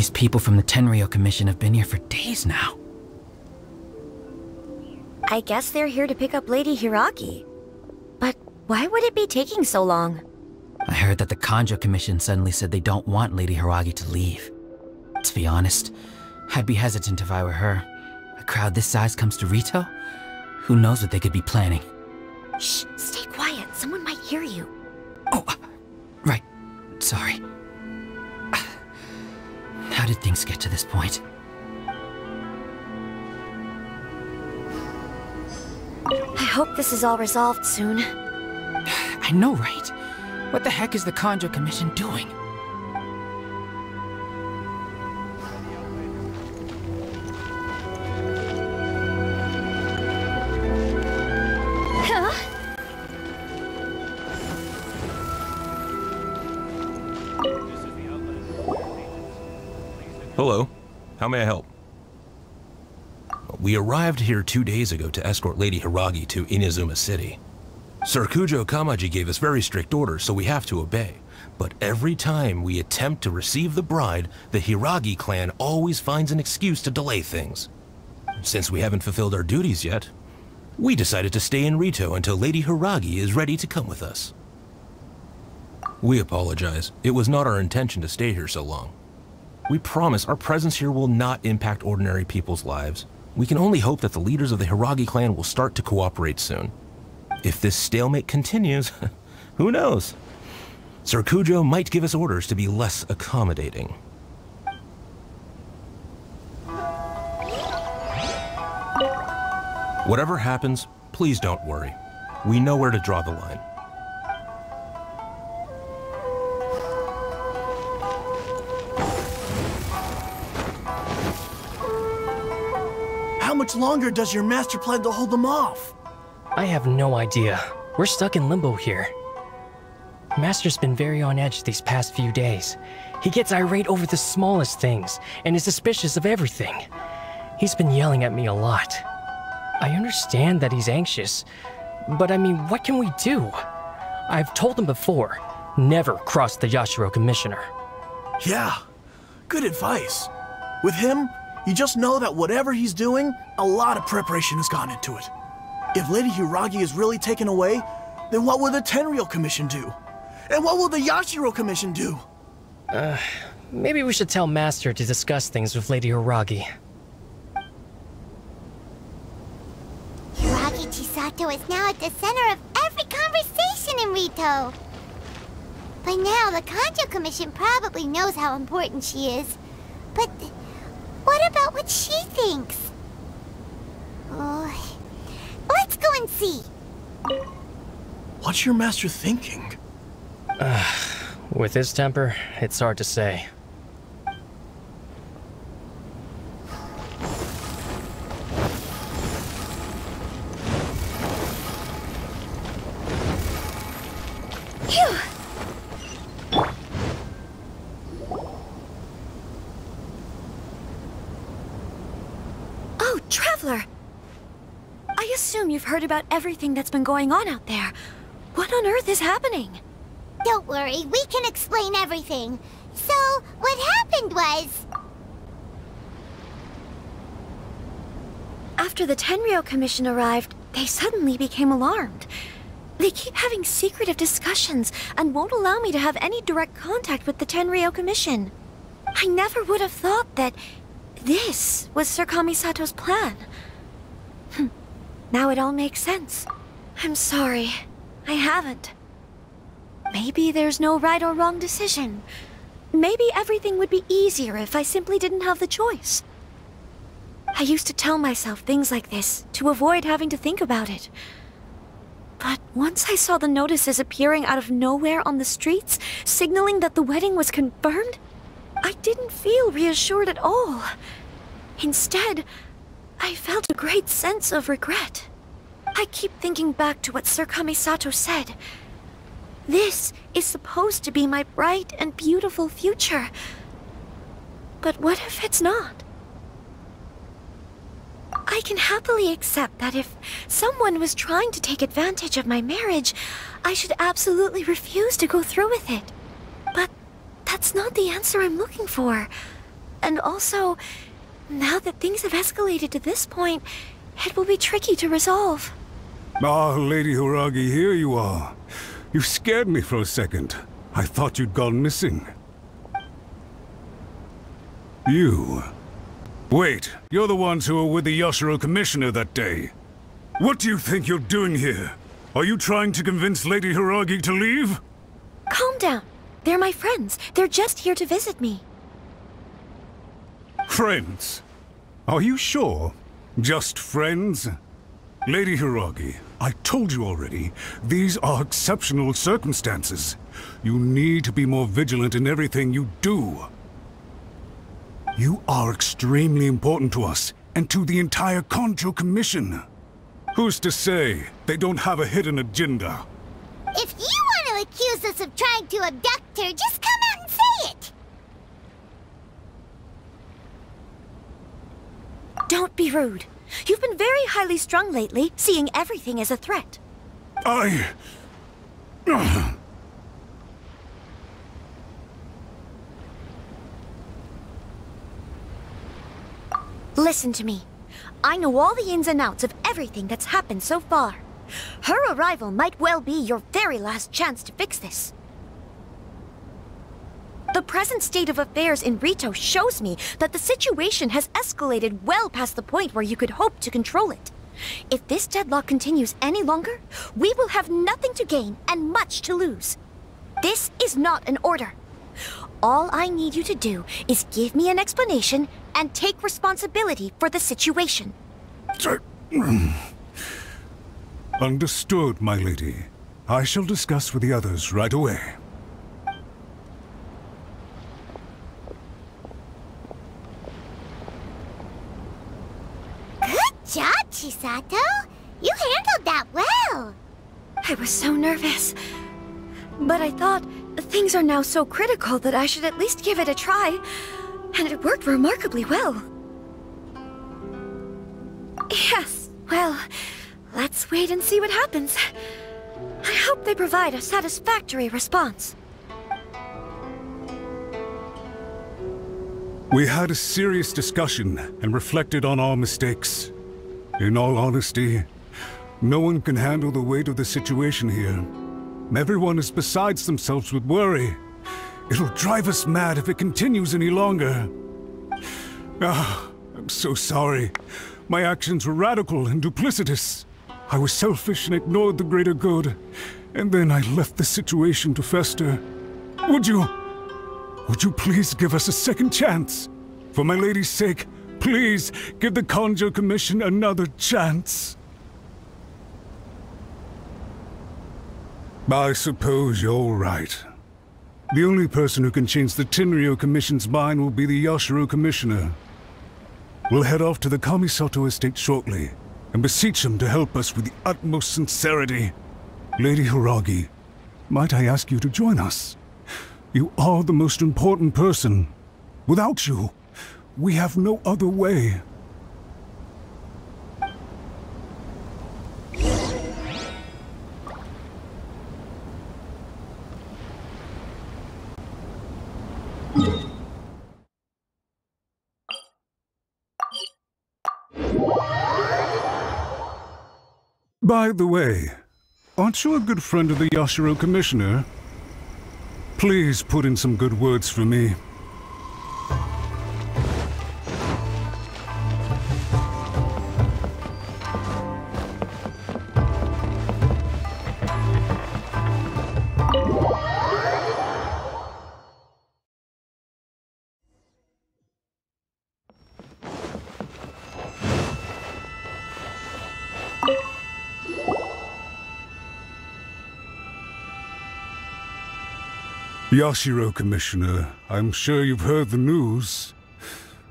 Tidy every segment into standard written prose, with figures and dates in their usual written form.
These people from the Tenryou Commission have been here for days now. I guess they're here to pick up Lady Hiragi. But why would it be taking so long? I heard that the Kanjo Commission suddenly said they don't want Lady Hiragi to leave. To be honest, I'd be hesitant if I were her. A crowd this size comes to Rito? Who knows what they could be planning? Shh, stay quiet. Someone might hear you. Oh, right. Sorry. How did things get to this point? I hope this is all resolved soon. I know, right? What the heck is the Kanjo Commission doing? Huh? Hello. How may I help? We arrived here 2 days ago to escort Lady Hiragi to Inazuma City. Sir Kujo Kamaji gave us very strict orders, so we have to obey. But every time we attempt to receive the bride, the Hiragi clan always finds an excuse to delay things. Since we haven't fulfilled our duties yet, we decided to stay in Rito until Lady Hiragi is ready to come with us. We apologize. It was not our intention to stay here so long. We promise our presence here will not impact ordinary people's lives. We can only hope that the leaders of the Hiragi clan will start to cooperate soon. If this stalemate continues, who knows? Sir Kujo might give us orders to be less accommodating. Whatever happens, please don't worry. We know where to draw the line. How much longer does your master plan to hold them off? I have no idea. We're stuck in limbo here. Master's been very on edge these past few days. He gets irate over the smallest things and is suspicious of everything. He's been yelling at me a lot. I understand that he's anxious, but I mean, what can we do? I've told him before, never cross the Yashiro Commissioner. Yeah, good advice. With him, you just know that whatever he's doing, a lot of preparation has gone into it. If Lady Hiragi is really taken away, then what will the Tenryou Commission do? And what will the Yashiro Commission do? Maybe we should tell Master to discuss things with Lady Hiragi. Hiragi Chisato is now at the center of every conversation in Rito. By now, the Kanjo Commission probably knows how important she is. But what about what she thinks? Oh, let's go and see. What's your master thinking? With his temper, it's hard to say. Phew! Oh, Traveler! I assume you've heard about everything that's been going on out there. What on earth is happening? Don't worry, we can explain everything. So, what happened was... After the Tenryou Commission arrived, they suddenly became alarmed. They keep having secretive discussions and won't allow me to have any direct contact with the Tenryou Commission. I never would have thought that this was Sir Kamisato's plan. Now it all makes sense. I'm sorry. I haven't. Maybe there's no right or wrong decision. Maybe everything would be easier if I simply didn't have the choice. I used to tell myself things like this to avoid having to think about it. But once I saw the notices appearing out of nowhere on the streets, signaling that the wedding was confirmed, I didn't feel reassured at all. Instead, I felt a great sense of regret. I keep thinking back to what Sir Kamisato said. This is supposed to be my bright and beautiful future. But what if it's not? I can happily accept that if someone was trying to take advantage of my marriage, I should absolutely refuse to go through with it. But that's not the answer I'm looking for. And also, now that things have escalated to this point, it will be tricky to resolve. Ah, Lady Hiragi, here you are. You scared me for a second. I thought you'd gone missing. You. Wait, you're the ones who were with the Yashiro Commissioner that day. What do you think you're doing here? Are you trying to convince Lady Hiragi to leave? Calm down. They're my friends. They're just here to visit me. Friends? Are you sure? Just friends? Lady Hiragi, I told you already, these are exceptional circumstances. You need to be more vigilant in everything you do. You are extremely important to us, and to the entire Kanjo Commission. Who's to say they don't have a hidden agenda? If you want to accuse us of trying to abduct her, just come out and say it! Don't be rude. You've been very highly strung lately, seeing everything as a threat. Listen to me. I know all the ins and outs of everything that's happened so far. Her arrival might well be your very last chance to fix this. The present state of affairs in Rito shows me that the situation has escalated well past the point where you could hope to control it. If this deadlock continues any longer, we will have nothing to gain and much to lose. This is not an order. All I need you to do is give me an explanation and take responsibility for the situation. Understood, my lady. I shall discuss with the others right away. Good job, Chisato! You handled that well! I was so nervous. But I thought, things are now so critical that I should at least give it a try. And it worked remarkably well. Yes, well, let's wait and see what happens. I hope they provide a satisfactory response. We had a serious discussion and reflected on our mistakes. In all honesty, no one can handle the weight of the situation here. Everyone is besides themselves with worry. It'll drive us mad if it continues any longer. I'm so sorry. My actions were radical and duplicitous. I was selfish and ignored the greater good. And then I left the situation to fester. Would you please give us a second chance? For my lady's sake, please give the Kanjo Commission another chance. I suppose you're right. The only person who can change the Tenryo Commission's mind will be the Yashiro Commissioner. We'll head off to the Kamisato estate shortly, and beseech him to help us with the utmost sincerity. Lady Hiragi, might I ask you to join us? You are the most important person. Without you, we have no other way. By the way, aren't you a good friend of the Yashiro Commissioner? Please put in some good words for me. Yashiro Commissioner, I'm sure you've heard the news.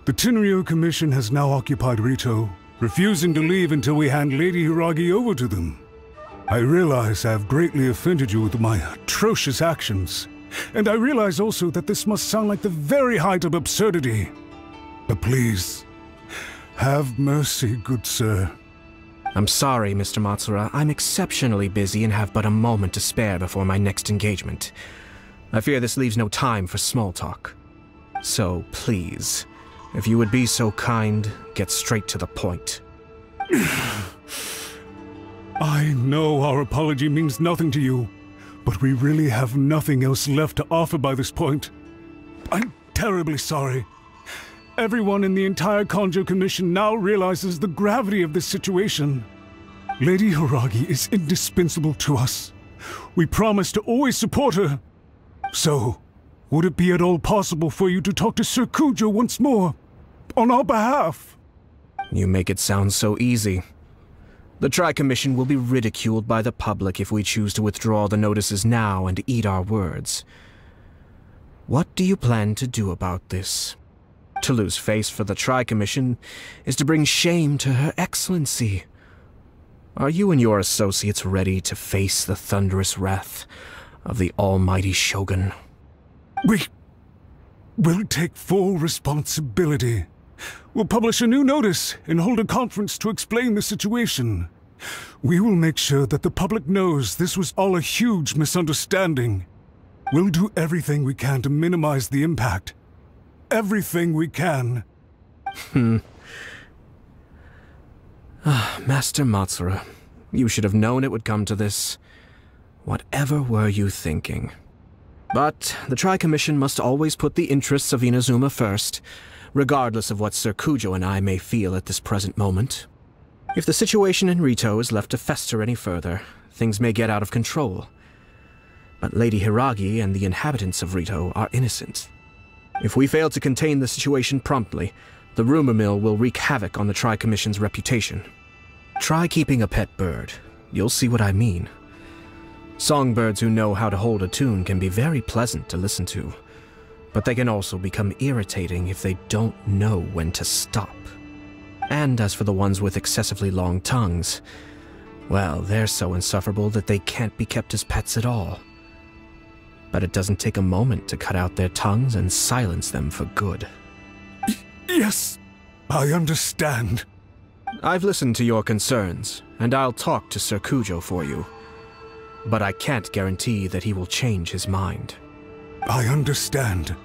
The Tenryo Commission has now occupied Rito, refusing to leave until we hand Lady Hiragi over to them. I realize I have greatly offended you with my atrocious actions, and I realize also that this must sound like the very height of absurdity. But please, have mercy, good sir. I'm sorry, Mr. Matsura. I'm exceptionally busy and have but a moment to spare before my next engagement. I fear this leaves no time for small talk. So, please, If you would be so kind, get straight to the point. I know our apology means nothing to you, but we really have nothing else left to offer by this point. I'm terribly sorry. Everyone in the entire Kanjo Commission now realizes the gravity of this situation. Lady Hiragi is indispensable to us. We promise to always support her. So, would it be at all possible for you to talk to Sir Kujo once more, on our behalf? You make it sound so easy. The Tri-Commission will be ridiculed by the public if we choose to withdraw the notices now and eat our words. What do you plan to do about this? To lose face for the Tri-Commission is to bring shame to Her Excellency. Are you and your associates ready to face the thunderous wrath of the almighty Shogun? We will take full responsibility. We'll publish a new notice and hold a conference to explain the situation. We will make sure that the public knows this was all a huge misunderstanding. We'll do everything we can to minimize the impact. Everything we can. Master Matsura, you should have known it would come to this. Whatever were you thinking? But the Tri-Commission must always put the interests of Inazuma first, regardless of what Sir Kujo and I may feel at this present moment. If the situation in Rito is left to fester any further, things may get out of control. But Lady Hiragi and the inhabitants of Rito are innocent. If we fail to contain the situation promptly, the rumor mill will wreak havoc on the Tri-Commission's reputation. Try keeping a pet bird. You'll see what I mean. Songbirds who know how to hold a tune can be very pleasant to listen to, but they can also become irritating if they don't know when to stop. And as for the ones with excessively long tongues, well, they're so insufferable that they can't be kept as pets at all. But it doesn't take a moment to cut out their tongues and silence them for good. Yes, I understand. I've listened to your concerns, and I'll talk to Sir Kujo for you. But I can't guarantee that he will change his mind. I understand.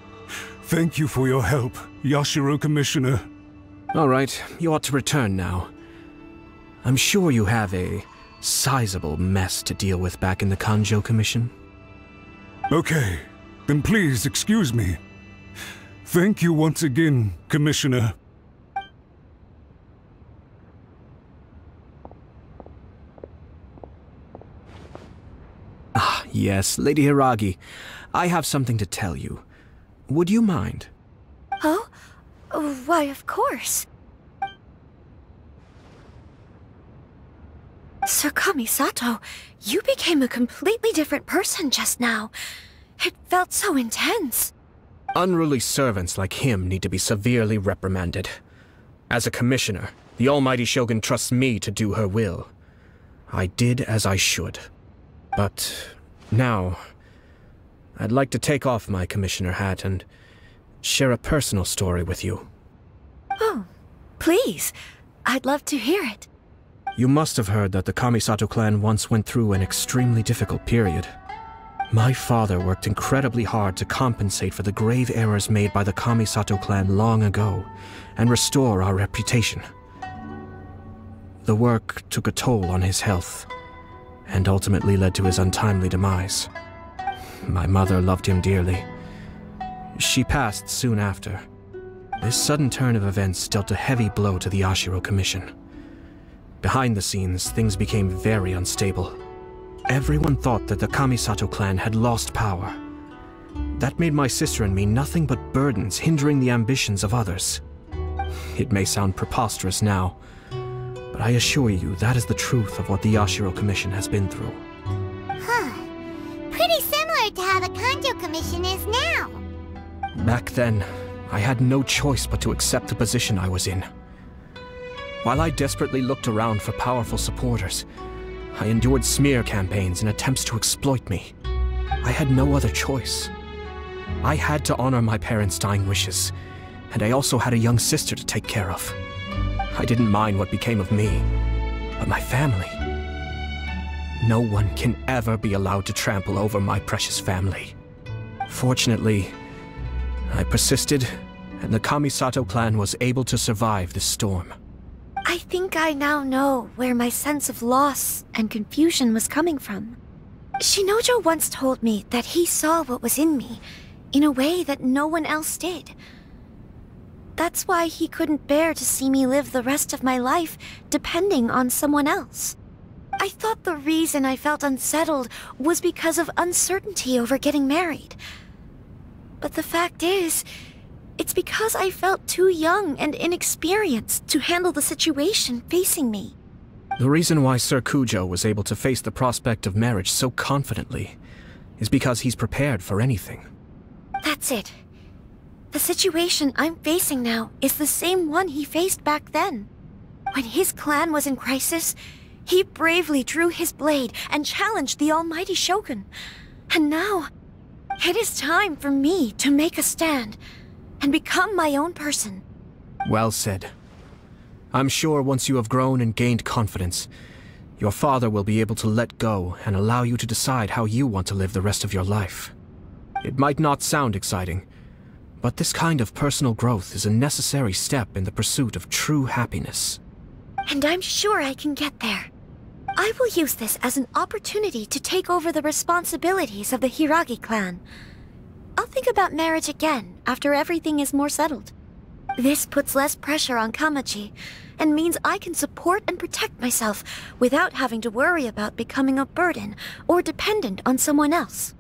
Thank you for your help, Yashiro Commissioner. All right, you ought to return now. I'm sure you have a sizable mess to deal with back in the Kanjo Commission. Okay, then please excuse me. Thank you once again, Commissioner. Ah, yes, Lady Hiragi. I have something to tell you. Would you mind? Oh? Why, of course. Sir Kamisato, you became a completely different person just now. It felt so intense. Unruly servants like him need to be severely reprimanded. As a commissioner, the almighty Shogun trusts me to do her will. I did as I should. But now, I'd like to take off my commissioner hat and share a personal story with you. Oh, please. I'd love to hear it. You must have heard that the Kamisato clan once went through an extremely difficult period. My father worked incredibly hard to compensate for the grave errors made by the Kamisato clan long ago and restore our reputation. The work took a toll on his health and ultimately led to his untimely demise. My mother loved him dearly. She passed soon after. This sudden turn of events dealt a heavy blow to the Yashiro Commission. Behind the scenes, things became very unstable. Everyone thought that the Kamisato clan had lost power. That made my sister and me nothing but burdens hindering the ambitions of others. It may sound preposterous now, but I assure you that is the truth of what the Yashiro Commission has been through. Huh. Pretty similar to how the Kanjo Commission is now. Back then, I had no choice but to accept the position I was in. While I desperately looked around for powerful supporters, I endured smear campaigns and attempts to exploit me. I had no other choice. I had to honor my parents' dying wishes, and I also had a young sister to take care of. I didn't mind what became of me, but my family. No one can ever be allowed to trample over my precious family. Fortunately, I persisted and the Kamisato clan was able to survive this storm. I think I now know where my sense of loss and confusion was coming from. Shinojo once told me that he saw what was in me in a way that no one else did. That's why he couldn't bear to see me live the rest of my life depending on someone else. I thought the reason I felt unsettled was because of uncertainty over getting married. But the fact is, it's because I felt too young and inexperienced to handle the situation facing me. The reason why Sir Kujo was able to face the prospect of marriage so confidently is because he's prepared for anything. That's it. The situation I'm facing now is the same one he faced back then. When his clan was in crisis, he bravely drew his blade and challenged the almighty Shogun. And now, it is time for me to make a stand and become my own person. Well said. I'm sure once you have grown and gained confidence, your father will be able to let go and allow you to decide how you want to live the rest of your life. It might not sound exciting, but this kind of personal growth is a necessary step in the pursuit of true happiness. And I'm sure I can get there. I will use this as an opportunity to take over the responsibilities of the Hiragi clan. I'll think about marriage again after everything is more settled. This puts less pressure on Kamaji, and means I can support and protect myself without having to worry about becoming a burden or dependent on someone else.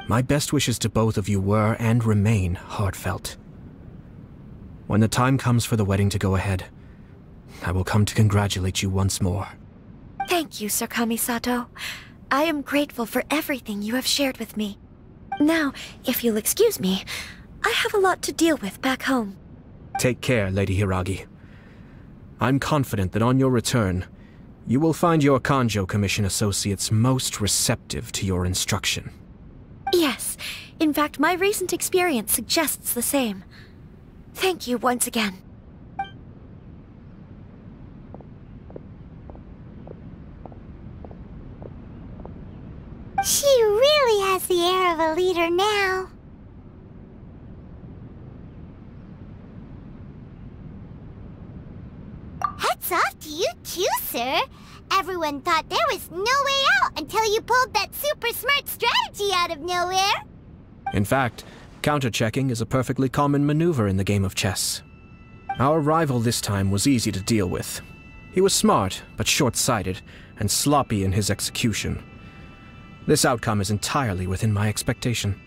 My best wishes to both of you were and remain heartfelt. When the time comes for the wedding to go ahead, I will come to congratulate you once more. Thank you, Sir Kamisato. I am grateful for everything you have shared with me. Now, if you'll excuse me, I have a lot to deal with back home. Take care, Lady Hiragi. I'm confident that on your return, you will find your Kanjo Commission associates most receptive to your instruction. Yes, in fact, my recent experience suggests the same. Thank you once again. She really has the air of a leader now. Hats off to you too, sir. Everyone thought there was no way out until you pulled that super smart strategy out of nowhere. In fact, counter-checking is a perfectly common maneuver in the game of chess. Our rival this time was easy to deal with. He was smart, but short-sighted, and sloppy in his execution. This outcome is entirely within my expectation.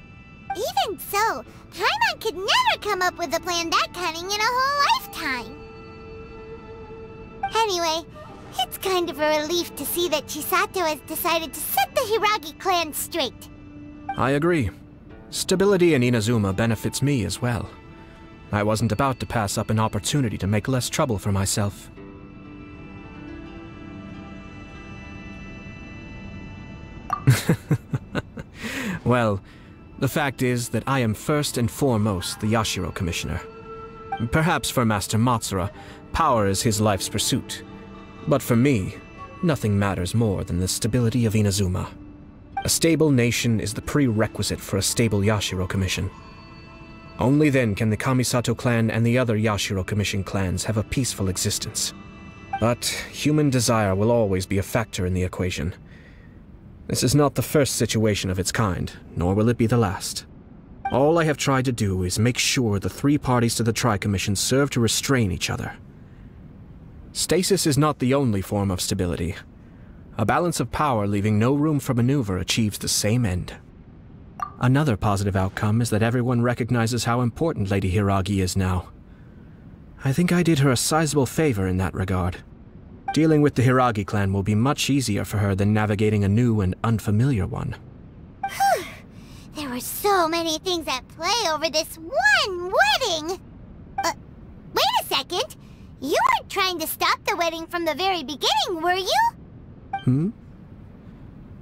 Even so, Paimon could never come up with a plan that cunning in a whole lifetime. Anyway, it's kind of a relief to see that Chisato has decided to set the Hiragi clan straight. I agree. Stability in Inazuma benefits me as well. I wasn't about to pass up an opportunity to make less trouble for myself. Well, the fact is that I am first and foremost the Yashiro Commissioner. Perhaps for Master Matsura, power is his life's pursuit. But for me, nothing matters more than the stability of Inazuma. A stable nation is the prerequisite for a stable Yashiro Commission. Only then can the Kamisato clan and the other Yashiro Commission clans have a peaceful existence. But human desire will always be a factor in the equation. This is not the first situation of its kind, nor will it be the last. All I have tried to do is make sure the three parties to the Tri-Commission serve to restrain each other. Stasis is not the only form of stability. A balance of power leaving no room for maneuver achieves the same end. Another positive outcome is that everyone recognizes how important Lady Hiragi is now. I think I did her a sizable favor in that regard. Dealing with the Hiragi clan will be much easier for her than navigating a new and unfamiliar one. There were so many things at play over this one wedding! Wait a second! You weren't trying to stop the wedding from the very beginning, were you?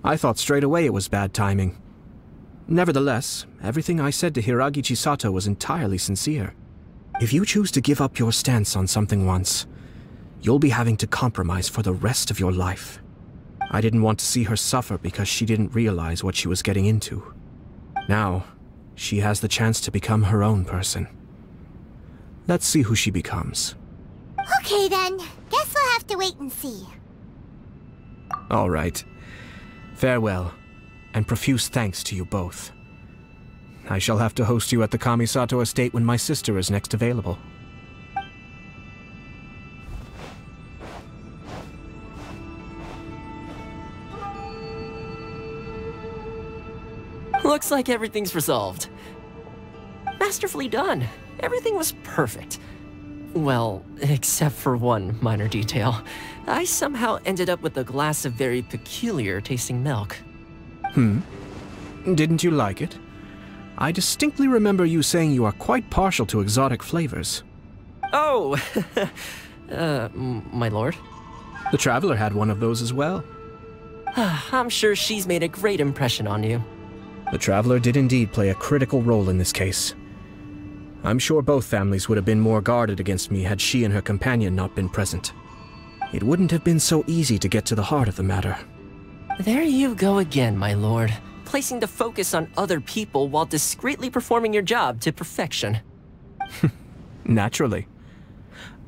I thought straight away it was bad timing. Nevertheless, everything I said to Hiragi Chisato was entirely sincere. If you choose to give up your stance on something once, you'll be having to compromise for the rest of your life. I didn't want to see her suffer because she didn't realize what she was getting into. Now, she has the chance to become her own person. Let's see who she becomes. Okay then, guess we'll have to wait and see. All right. Farewell, and profuse thanks to you both. I shall have to host you at the Kamisato estate when my sister is next available. Looks like everything's resolved. Masterfully done. Everything was perfect. Well, except for one minor detail. I somehow ended up with a glass of very peculiar tasting milk. Didn't you like it? I distinctly remember you saying you are quite partial to exotic flavors. Oh, my lord. The Traveler had one of those as well. I'm sure she's made a great impression on you. The Traveler did indeed play a critical role in this case. I'm sure both families would have been more guarded against me had she and her companion not been present. It wouldn't have been so easy to get to the heart of the matter. There you go again, my lord. Placing the focus on other people while discreetly performing your job to perfection. Naturally.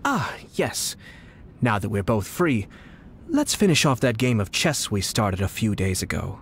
Ah, yes. Now that we're both free, let's finish off that game of chess we started a few days ago.